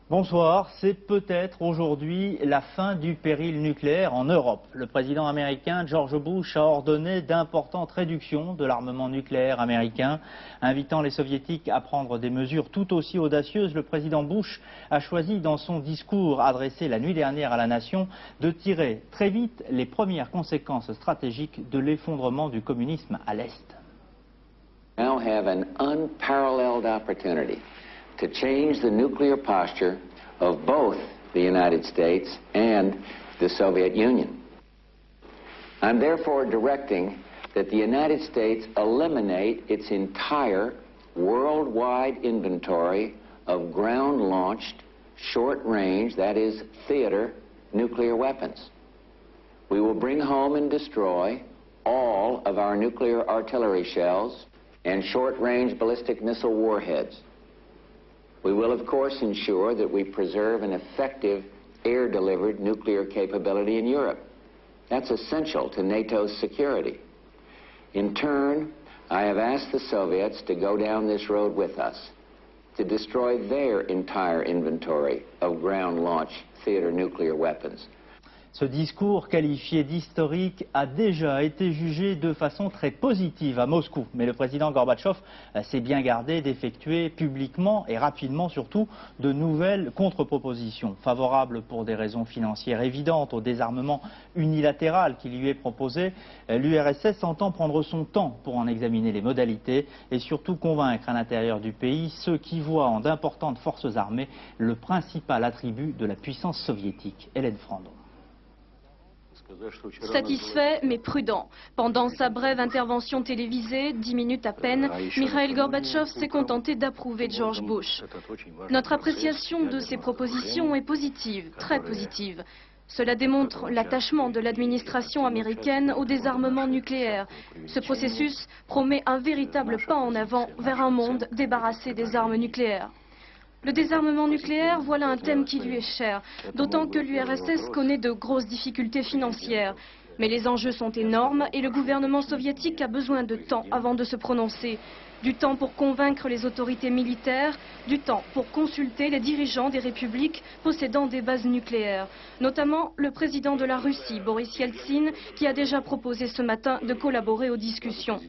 Bonsoir, c'est peut-être aujourd'hui la fin du péril nucléaire en Europe. Le président américain George Bush a ordonné d'importantes réductions de l'armement nucléaire américain, invitant les soviétiques à prendre des mesures tout aussi audacieuses. Le président Bush a choisi dans son discours adressé la nuit dernière à la nation de tirer très vite les premières conséquences stratégiques de l'effondrement du communisme à l'Est. Now have an unparalleled opportunity to change the nuclear posture of both the United States and the Soviet Union. I'm therefore directing that the United States eliminate its entire worldwide inventory of ground-launched, short-range, that is, theater, nuclear weapons. We will bring home and destroy all of our nuclear artillery shells and short-range ballistic missile warheads. We will, of course, ensure that we preserve an effective air-delivered nuclear capability in Europe. That's essential to NATO's security. In turn, I have asked the Soviets to go down this road with us, to destroy their entire inventory of ground-launched theater nuclear weapons. Ce discours qualifié d'historique a déjà été jugé de façon très positive à Moscou. Mais le président Gorbatchev s'est bien gardé d'effectuer publiquement et rapidement surtout de nouvelles contre-propositions. Favorables pour des raisons financières évidentes au désarmement unilatéral qui lui est proposé, l'URSS entend prendre son temps pour en examiner les modalités et surtout convaincre à l'intérieur du pays ceux qui voient en d'importantes forces armées le principal attribut de la puissance soviétique. Hélène Frandon. Satisfait mais prudent. Pendant sa brève intervention télévisée, 10 minutes à peine, Mikhail Gorbatchev s'est contenté d'approuver George Bush. Notre appréciation de ces propositions est positive, très positive. Cela démontre l'attachement de l'administration américaine au désarmement nucléaire. Ce processus promet un véritable pas en avant vers un monde débarrassé des armes nucléaires. Le désarmement nucléaire, voilà un thème qui lui est cher, d'autant que l'URSS connaît de grosses difficultés financières. Mais les enjeux sont énormes et le gouvernement soviétique a besoin de temps avant de se prononcer. Du temps pour convaincre les autorités militaires, du temps pour consulter les dirigeants des républiques possédant des bases nucléaires, notamment le président de la Russie, Boris Yeltsin, qui a déjà proposé ce matin de collaborer aux discussions.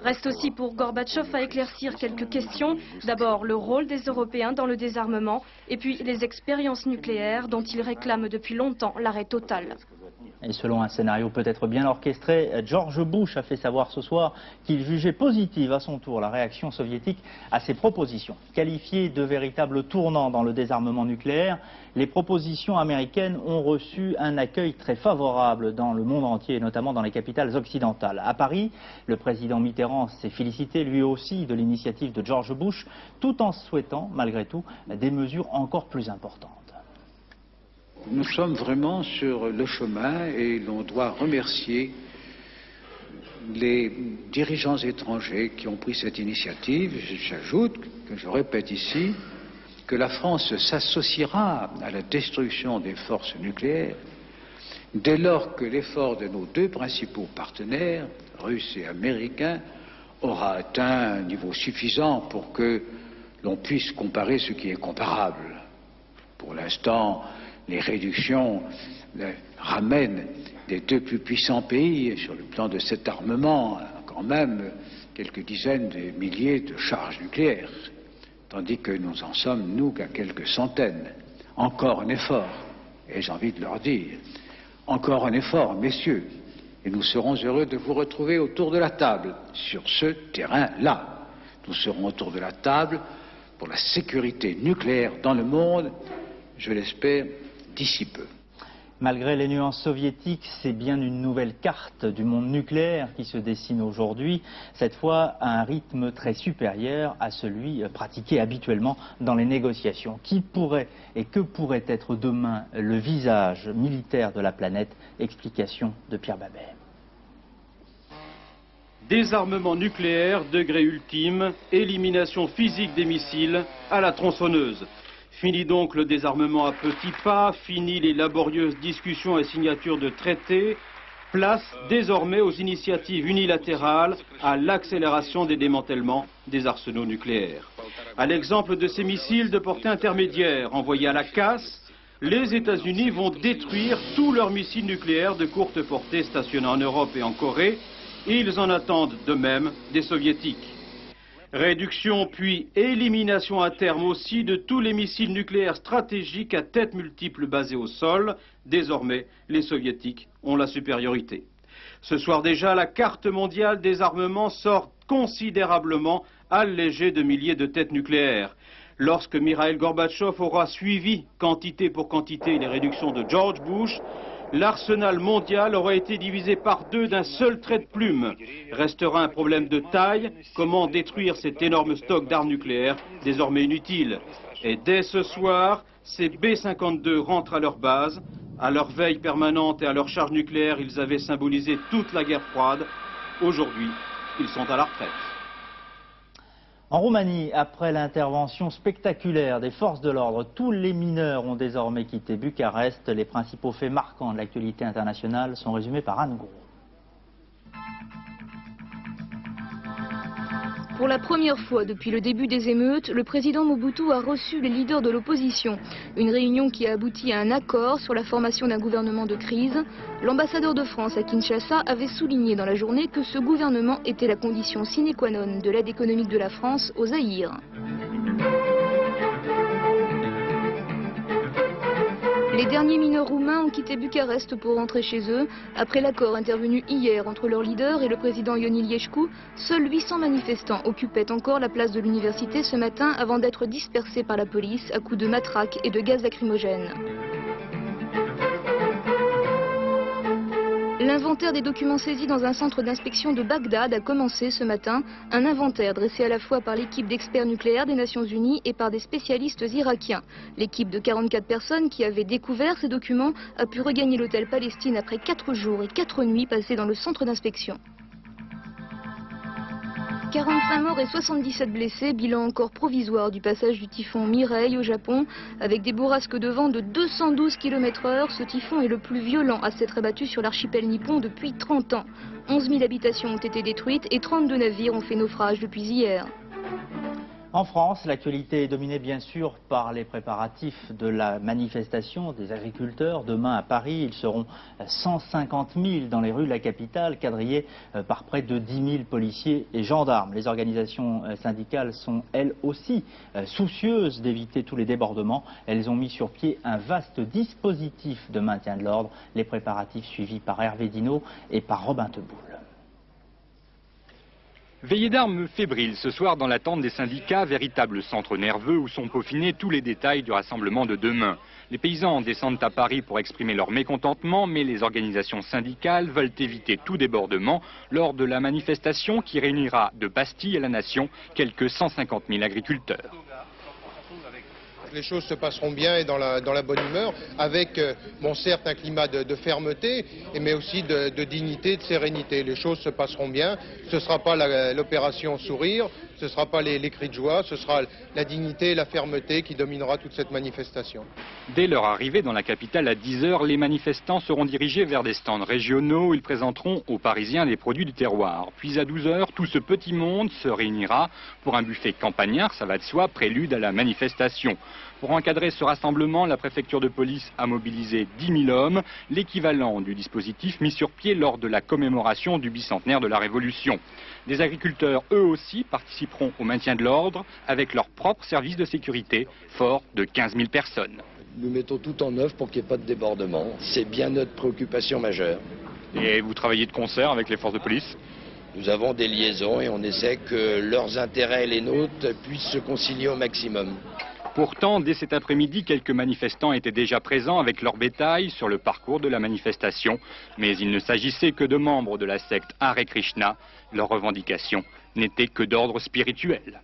Reste aussi pour Gorbatchev à éclaircir quelques questions. D'abord, le rôle des Européens dans le désarmement et puis les expériences nucléaires dont il réclame depuis longtemps l'arrêt total. Et selon un scénario peut-être bien orchestré, George Bush a fait savoir ce soir qu'il jugeait positive à son tour la réaction soviétique à ses propositions. Qualifiées de véritables tournants dans le désarmement nucléaire, les propositions américaines ont reçu un accueil très favorable dans le monde entier, et notamment dans les capitales occidentales. À Paris, le président Mitterrand s'est félicité lui aussi de l'initiative de George Bush, tout en souhaitant, malgré tout, des mesures encore plus importantes. Nous sommes vraiment sur le chemin et l'on doit remercier les dirigeants étrangers qui ont pris cette initiative. J'ajoute, que je répète ici, que la France s'associera à la destruction des forces nucléaires dès lors que l'effort de nos deux principaux partenaires, russes et américains, aura atteint un niveau suffisant pour que l'on puisse comparer ce qui est comparable. Pour l'instant, les réductions ramènent des deux plus puissants pays sur le plan de cet armement quand même quelques dizaines de milliers de charges nucléaires, tandis que nous en sommes, nous, qu'à quelques centaines. Encore un effort, et j'ai envie de leur dire, encore un effort, messieurs, et nous serons heureux de vous retrouver autour de la table sur ce terrain-là. Nous serons autour de la table pour la sécurité nucléaire dans le monde, je l'espère, d'ici peu. Malgré les nuances soviétiques, c'est bien une nouvelle carte du monde nucléaire qui se dessine aujourd'hui, cette fois à un rythme très supérieur à celui pratiqué habituellement dans les négociations. Qui pourrait et que pourrait être demain le visage militaire de la planète? Explication de Pierre Babet. Désarmement nucléaire, degré ultime, élimination physique des missiles à la tronçonneuse. Fini donc le désarmement à petits pas, fini les laborieuses discussions et signatures de traités, place désormais aux initiatives unilatérales, à l'accélération des démantèlements des arsenaux nucléaires. À l'exemple de ces missiles de portée intermédiaire envoyés à la casse, les États-Unis vont détruire tous leurs missiles nucléaires de courte portée stationnés en Europe et en Corée, et ils en attendent de même des Soviétiques. Réduction puis élimination à terme aussi de tous les missiles nucléaires stratégiques à tête multiple basés au sol. Désormais, les Soviétiques ont la supériorité. Ce soir déjà, la carte mondiale des armements sort considérablement allégée de milliers de têtes nucléaires. Lorsque Mikhaïl Gorbatchev aura suivi quantité pour quantité les réductions de George Bush, l'arsenal mondial aura été divisé par deux d'un seul trait de plume. Restera un problème de taille, comment détruire cet énorme stock d'armes nucléaires désormais inutile. Et dès ce soir, ces B-52 rentrent à leur base. À leur veille permanente et à leur charge nucléaire, ils avaient symbolisé toute la guerre froide. Aujourd'hui, ils sont à la retraite. En Roumanie, après l'intervention spectaculaire des forces de l'ordre, tous les mineurs ont désormais quitté Bucarest. Les principaux faits marquants de l'actualité internationale sont résumés par Anne Gros. Pour la première fois depuis le début des émeutes, le président Mobutu a reçu les leaders de l'opposition. Une réunion qui a abouti à un accord sur la formation d'un gouvernement de crise. L'ambassadeur de France à Kinshasa avait souligné dans la journée que ce gouvernement était la condition sine qua non de l'aide économique de la France au Zaïre. Les derniers mineurs roumains ont quitté Bucarest pour rentrer chez eux. Après l'accord intervenu hier entre leur leader et le président Ion Iliescu, seuls 800 manifestants occupaient encore la place de l'université ce matin avant d'être dispersés par la police à coups de matraques et de gaz lacrymogène. L'inventaire des documents saisis dans un centre d'inspection de Bagdad a commencé ce matin. Un inventaire dressé à la fois par l'équipe d'experts nucléaires des Nations Unies et par des spécialistes irakiens. L'équipe de 44 personnes qui avait découvert ces documents a pu regagner l'hôtel Palestine après 4 jours et 4 nuits passées dans le centre d'inspection. 45 morts et 77 blessés, bilan encore provisoire du passage du typhon Mireille au Japon. Avec des bourrasques de vent de 212 km/h, ce typhon est le plus violent à s'être abattu sur l'archipel nippon depuis 30 ans. 11 000 habitations ont été détruites et 32 navires ont fait naufrage depuis hier. En France, l'actualité est dominée bien sûr par les préparatifs de la manifestation des agriculteurs. Demain à Paris, ils seront 150 000 dans les rues de la capitale, quadrillés par près de 10 000 policiers et gendarmes. Les organisations syndicales sont elles aussi soucieuses d'éviter tous les débordements. Elles ont mis sur pied un vaste dispositif de maintien de l'ordre. Les préparatifs suivis par Hervé Dino et par Robin Teboul. Veillée d'armes fébrile ce soir dans l'attente des syndicats, véritable centre nerveux où sont peaufinés tous les détails du rassemblement de demain. Les paysans descendent à Paris pour exprimer leur mécontentement, mais les organisations syndicales veulent éviter tout débordement lors de la manifestation qui réunira de Bastille à la Nation quelques 150 000 agriculteurs. Les choses se passeront bien et dans la bonne humeur, avec, bon, certes, un climat de fermeté, mais aussi de dignité, de sérénité. Les choses se passeront bien. Ce ne sera pas l'opération sourire, ce ne sera pas les cris de joie, ce sera la dignité et la fermeté qui dominera toute cette manifestation. Dès leur arrivée dans la capitale à 10 h, les manifestants seront dirigés vers des stands régionaux. Ils présenteront aux Parisiens des produits du terroir. Puis à 12 h, tout ce petit monde se réunira pour un buffet campagnard, ça va de soi, prélude à la manifestation. Pour encadrer ce rassemblement, la préfecture de police a mobilisé 10 000 hommes, l'équivalent du dispositif mis sur pied lors de la commémoration du bicentenaire de la Révolution. Des agriculteurs, eux aussi, participeront au maintien de l'ordre avec leur propre service de sécurité, fort de 15 000 personnes. Nous mettons tout en œuvre pour qu'il n'y ait pas de débordement. C'est bien notre préoccupation majeure. Et vous travaillez de concert avec les forces de police ? Nous avons des liaisons et on essaie que leurs intérêts et les nôtres puissent se concilier au maximum. Pourtant, dès cet après-midi, quelques manifestants étaient déjà présents avec leur bétail sur le parcours de la manifestation. Mais il ne s'agissait que de membres de la secte Hare Krishna. Leurs revendications n'étaient que d'ordre spirituel.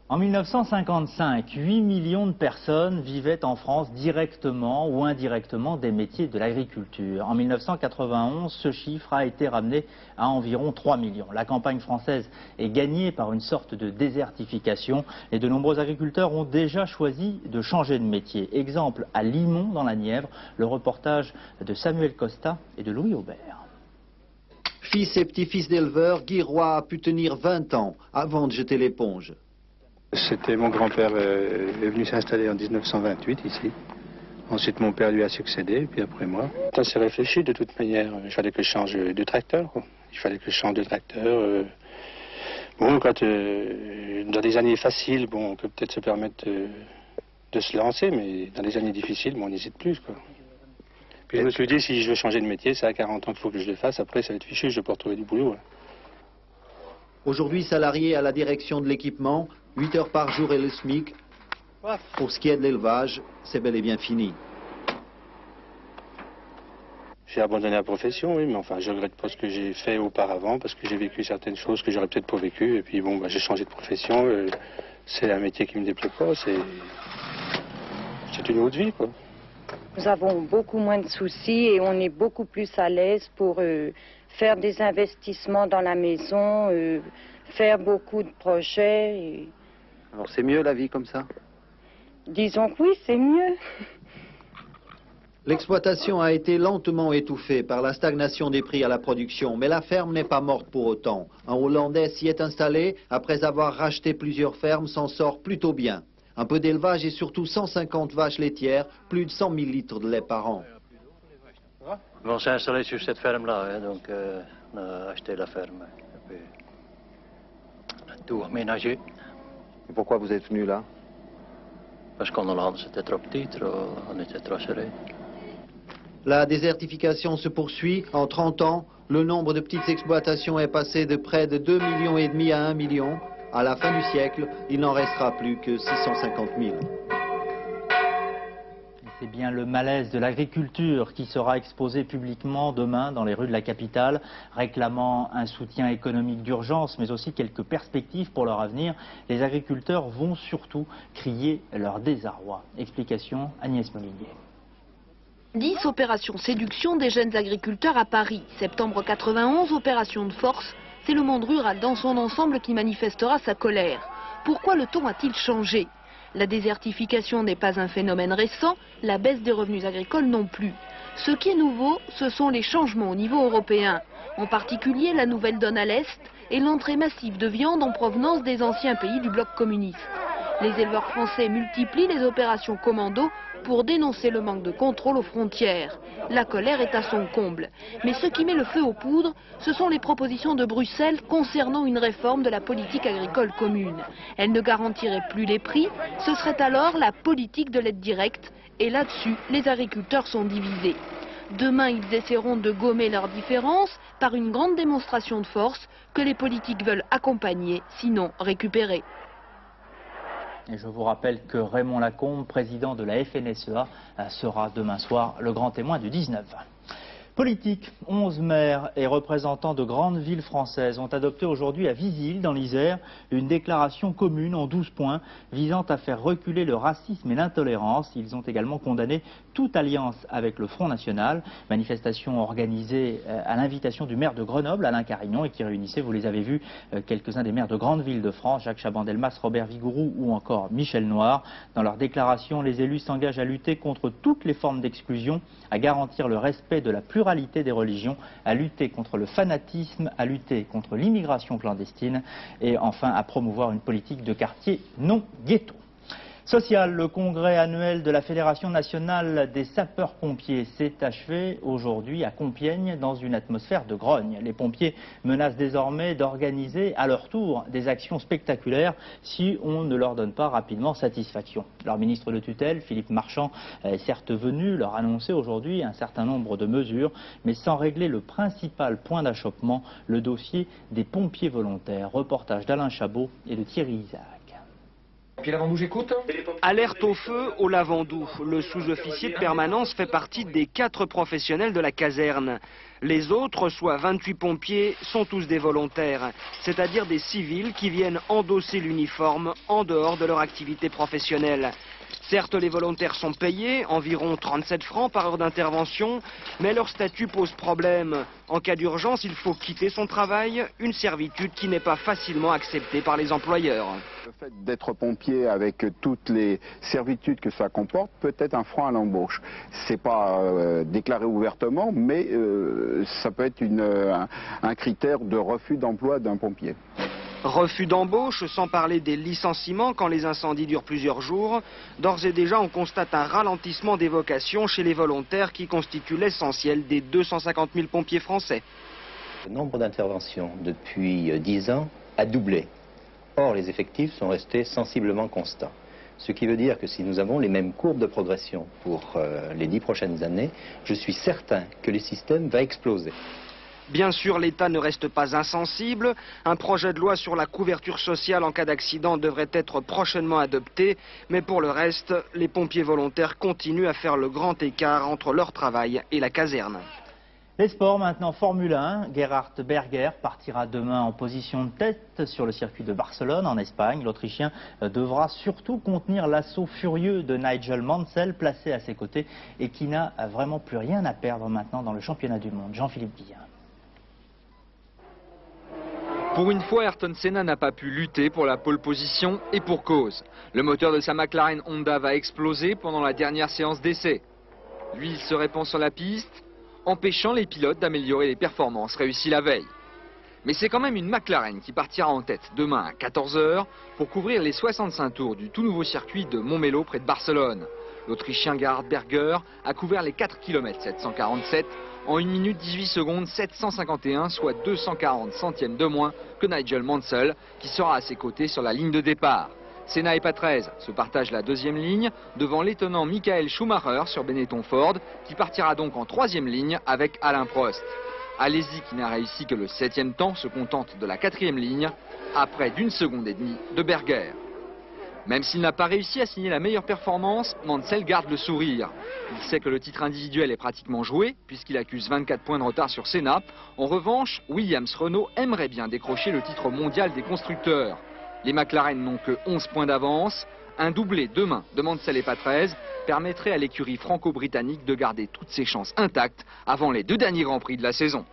En 1955, 8 millions de personnes vivaient en France directement ou indirectement des métiers de l'agriculture. En 1991, ce chiffre a été ramené à environ 3 millions. La campagne française est gagnée par une sorte de désertification et de nombreux agriculteurs ont déjà choisi de changer de métier. Exemple à Limon dans la Nièvre, le reportage de Samuel Costa et de Louis Aubert. Fils et petit-fils d'éleveurs, Guy Roy a pu tenir 20 ans avant de jeter l'éponge. C'était mon grand-père est venu s'installer en 1928 ici. Ensuite, mon père lui a succédé, puis après moi. Ça s'est réfléchi de toute manière. Il fallait que je change de tracteur, quoi. Il fallait que je change de tracteur. Bon, quand dans des années faciles, bon, on peut peut-être se permettre de se lancer, mais dans des années difficiles, bon, on n'hésite plus, quoi. Puis je me suis dit, si je veux changer de métier, c'est à 40 ans qu'il faut que je le fasse. Après, ça va être fichu, je vais pas retrouver du boulot. Là. Aujourd'hui salarié à la direction de l'équipement, 8 heures par jour et le SMIC. Pour ce qui est de l'élevage, c'est bel et bien fini. J'ai abandonné la profession, oui, mais enfin, je regrette pas ce que j'ai fait auparavant, parce que j'ai vécu certaines choses que j'aurais peut-être pas vécues. Et puis bon, bah, j'ai changé de profession. C'est un métier qui me déplaît pas. C'est une autre vie, quoi. Nous avons beaucoup moins de soucis et on est beaucoup plus à l'aise pour faire des investissements dans la maison, faire beaucoup de projets. Et... Alors c'est mieux la vie comme ça? Disons que oui, c'est mieux. L'exploitation a été lentement étouffée par la stagnation des prix à la production, mais la ferme n'est pas morte pour autant. Un Hollandais s'y est installé, après avoir racheté plusieurs fermes, s'en sort plutôt bien. Un peu d'élevage et surtout 150 vaches laitières, plus de 100 000 litres de lait par an. On s'est installé sur cette ferme-là, donc on a acheté la ferme. Et puis, on a tout aménagé. Et pourquoi vous êtes venu là? Parce qu'en Hollande c'était trop petit, on était trop serré. La désertification se poursuit. En 30 ans, le nombre de petites exploitations est passé de près de 2,5 millions à 1 million. À la fin du siècle, il n'en restera plus que 650 000. C'est bien le malaise de l'agriculture qui sera exposé publiquement demain dans les rues de la capitale, réclamant un soutien économique d'urgence, mais aussi quelques perspectives pour leur avenir. Les agriculteurs vont surtout crier leur désarroi. Explication Agnès Molinier. 10 opérations séduction des jeunes agriculteurs à Paris. Septembre 91, opération de force. C'est le monde rural dans son ensemble qui manifestera sa colère. Pourquoi le ton a-t-il changé? La désertification n'est pas un phénomène récent, la baisse des revenus agricoles non plus. Ce qui est nouveau, ce sont les changements au niveau européen. En particulier la nouvelle donne à l'Est et l'entrée massive de viande en provenance des anciens pays du bloc communiste. Les éleveurs français multiplient les opérations commando pour dénoncer le manque de contrôle aux frontières. La colère est à son comble. Mais ce qui met le feu aux poudres, ce sont les propositions de Bruxelles concernant une réforme de la politique agricole commune. Elle ne garantirait plus les prix, ce serait alors la politique de l'aide directe. Et là-dessus, les agriculteurs sont divisés. Demain, ils essaieront de gommer leurs différences par une grande démonstration de force que les politiques veulent accompagner, sinon récupérer. Et je vous rappelle que Raymond Lacombe, président de la FNSEA, sera demain soir le grand témoin du 19. Politique, 11 maires et représentants de grandes villes françaises ont adopté aujourd'hui à Visil, dans l'Isère, une déclaration commune en 12 points visant à faire reculer le racisme et l'intolérance. Ils ont également condamné toute alliance avec le Front National, manifestation organisée à l'invitation du maire de Grenoble, Alain Carignon, et qui réunissait, vous les avez vus, quelques-uns des maires de grandes villes de France, Jacques Chaban-Delmas, Robert Vigouroux ou encore Michel Noir. Dans leur déclaration, les élus s'engagent à lutter contre toutes les formes d'exclusion, à garantir le respect de la pluralité des religions, à lutter contre le fanatisme, à lutter contre l'immigration clandestine et enfin à promouvoir une politique de quartier non ghetto. Social, le congrès annuel de la Fédération nationale des sapeurs-pompiers s'est achevé aujourd'hui à Compiègne dans une atmosphère de grogne. Les pompiers menacent désormais d'organiser à leur tour des actions spectaculaires si on ne leur donne pas rapidement satisfaction. Leur ministre de tutelle, Philippe Marchand, est certes venu leur annoncer aujourd'hui un certain nombre de mesures, mais sans régler le principal point d'achoppement, le dossier des pompiers volontaires. Reportage d'Alain Chabot et de Thierry Isaac. Puis l'avant-doux, j'écoute. Alerte au feu au lavandou. Le sous-officier de permanence fait partie des 4 professionnels de la caserne. Les autres, soit 28 pompiers, sont tous des volontaires, c'est-à-dire des civils qui viennent endosser l'uniforme en dehors de leur activité professionnelle. Certes, les volontaires sont payés, environ 37 francs par heure d'intervention, mais leur statut pose problème. En cas d'urgence, il faut quitter son travail, une servitude qui n'est pas facilement acceptée par les employeurs. Le fait d'être pompier avec toutes les servitudes que ça comporte peut être un frein à l'embauche. C'est pas déclaré ouvertement, mais ça peut être un critère de refus d'emploi d'un pompier. Refus d'embauche, sans parler des licenciements quand les incendies durent plusieurs jours. D'ores et déjà, on constate un ralentissement des vocations chez les volontaires qui constituent l'essentiel des 250 000 pompiers français. Le nombre d'interventions depuis 10 ans a doublé. Or, les effectifs sont restés sensiblement constants. Ce qui veut dire que si nous avons les mêmes courbes de progression pour les 10 prochaines années, je suis certain que le système va exploser. Bien sûr, l'État ne reste pas insensible. Un projet de loi sur la couverture sociale en cas d'accident devrait être prochainement adopté. Mais pour le reste, les pompiers volontaires continuent à faire le grand écart entre leur travail et la caserne. Les sports maintenant, Formule 1. Gerhard Berger partira demain en position de tête sur le circuit de Barcelone en Espagne. L'Autrichien devra surtout contenir l'assaut furieux de Nigel Mansell placé à ses côtés et qui n'a vraiment plus rien à perdre maintenant dans le championnat du monde. Jean-Philippe Guillin. Pour une fois, Ayrton Senna n'a pas pu lutter pour la pole position et pour cause. Le moteur de sa McLaren Honda va exploser pendant la dernière séance d'essai. L'huile se répand sur la piste, empêchant les pilotes d'améliorer les performances réussies la veille. Mais c'est quand même une McLaren qui partira en tête demain à 14 h pour couvrir les 65 tours du tout nouveau circuit de Montmelo près de Barcelone. L'Autrichien Gerhard Berger a couvert les 4 km 747 en 1 minute 18 secondes 751, soit 240 centièmes de moins que Nigel Mansell, qui sera à ses côtés sur la ligne de départ. Senna et Patrese se partagent la deuxième ligne devant l'étonnant Michael Schumacher sur Benetton Ford, qui partira donc en troisième ligne avec Alain Prost. Alesi, qui n'a réussi que le 7e temps, se contente de la 4e ligne, à près d'1,5 seconde de Berger. Même s'il n'a pas réussi à signer la meilleure performance, Mansell garde le sourire. Il sait que le titre individuel est pratiquement joué, puisqu'il accuse 24 points de retard sur Senna. En revanche, Williams-Renault aimerait bien décrocher le titre mondial des constructeurs. Les McLaren n'ont que 11 points d'avance. Un doublé demain de Mansell et Patrese permettrait à l'écurie franco-britannique de garder toutes ses chances intactes avant les 2 derniers Grands Prix de la saison.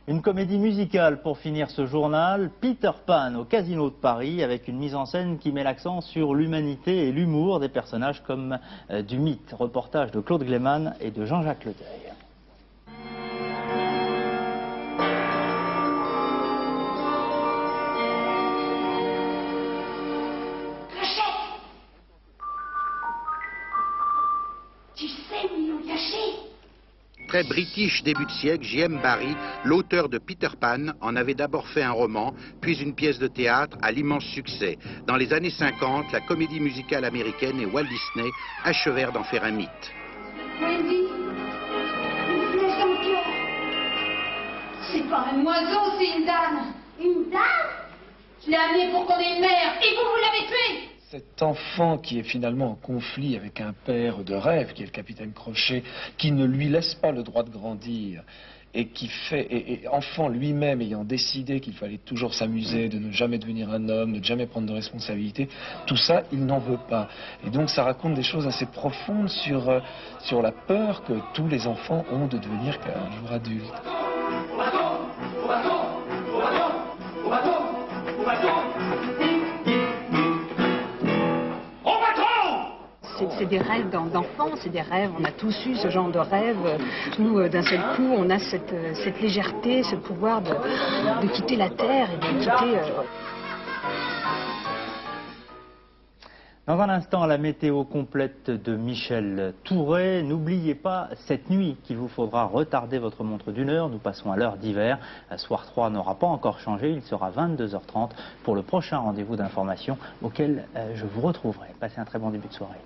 Une comédie musicale pour finir ce journal, Peter Pan au Casino de Paris, avec une mise en scène qui met l'accent sur l'humanité et l'humour des personnages comme du mythe. Reportage de Claude Gleeman et de Jean-Jacques Ledeuil. Très british début de siècle, J.M. Barrie, l'auteur de Peter Pan, en avait d'abord fait un roman, puis une pièce de théâtre à l'immense succès. Dans les années 50, la comédie musicale américaine et Walt Disney achevèrent d'en faire un mythe. Wendy, une flèche en cœur. C'est pas un oiseau, c'est une dame. Une dame? Je l'ai amenée pour qu'on ait une mère, et vous l'avez tuée. Cet enfant qui est finalement en conflit avec un père de rêve, qui est le capitaine Crochet, qui ne lui laisse pas le droit de grandir, et qui fait, et enfant lui-même ayant décidé qu'il fallait toujours s'amuser, de ne jamais devenir un homme, de ne jamais prendre de responsabilité, tout ça, il n'en veut pas. Et donc ça raconte des choses assez profondes sur la peur que tous les enfants ont de devenir un jour adultes. C'est des rêves d'enfants, c'est des rêves, on a tous eu ce genre de rêve. Nous, d'un seul coup, on a cette légèreté, ce pouvoir de quitter la terre et de quitter... Dans un instant, la météo complète de Michel Touré. N'oubliez pas cette nuit qu'il vous faudra retarder votre montre d'1 heure. Nous passons à l'heure d'hiver. Soir 3 n'aura pas encore changé. Il sera 22h30 pour le prochain rendez-vous d'information auquel je vous retrouverai. Passez un très bon début de soirée.